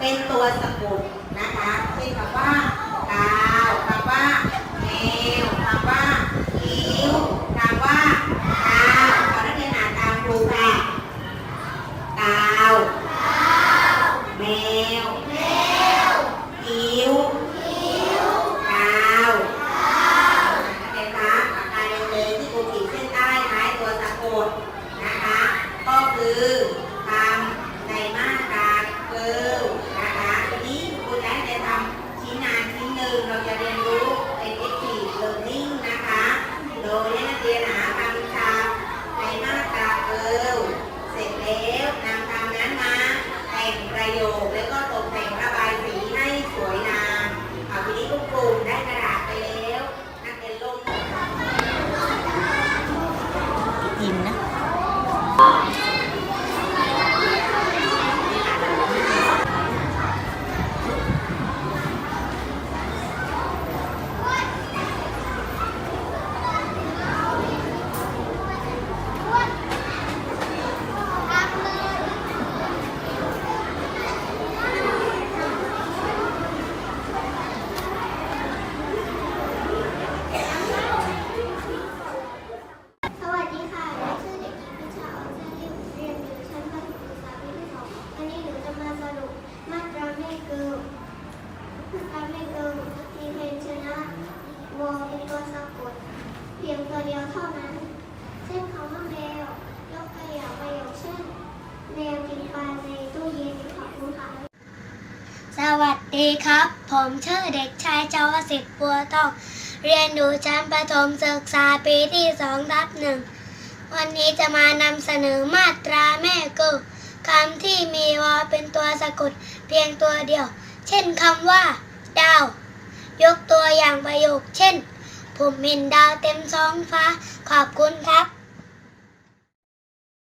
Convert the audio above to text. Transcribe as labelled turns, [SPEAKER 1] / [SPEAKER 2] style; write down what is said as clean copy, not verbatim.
[SPEAKER 1] เป็นตัวสะกดนะคะเช่นคำว่ากาวคำว่าแมวคำว่าคิ้วคำว่ากาวขอนักเรียนอ่านตามครูค่ะกาวแมวคิ้วกาวนักเรียนคะปากกาเลยที่ครูขีดเส้นใต้ท้ายตัวสะกดนะคะก็คือคำในมาตราเกิลนะคะทีนี้ครูจะทำชิ้นงานชิ้นหนึ่งเราจะเรียนรู้เป็น active learning นะคะโดยให้นักเรียนหาคำศัพท์ในมาตราเกิลเสร็จแล้วนำคำนั้นมาแต่งประโยคแล้วก็ตกแต่งระบายสีให้สวยงามเอาทีนี้ทุกกลุ่มได้กระดาษไปแล้วนักเรียนลง
[SPEAKER 2] ยิ้มนะ
[SPEAKER 3] เป็นตัวสะกดเพียงตัวเดียวเท่านั้นเช่นคำว่าแมวยกตัวอย่างประโยคเช่นแมวกินปลาในตู้เย็นขอบคุณค่ะสวัสดีครับผมชื่อเด็กชายเจ้าวสิทธิ์บัวทองเรียนอยู่ชั้นประถมศึกษาปีที่2/1วันนี้จะมานำเสนอมาตราแม่เกิลคำที่มีวอเป็นตัวสะกดเพียงตัวเดียวเช่นคำว่าดาวยกตัวอย่างประโยคเช่นผมเห็นดาวเต็มท้องฟ้าขอบคุณครับ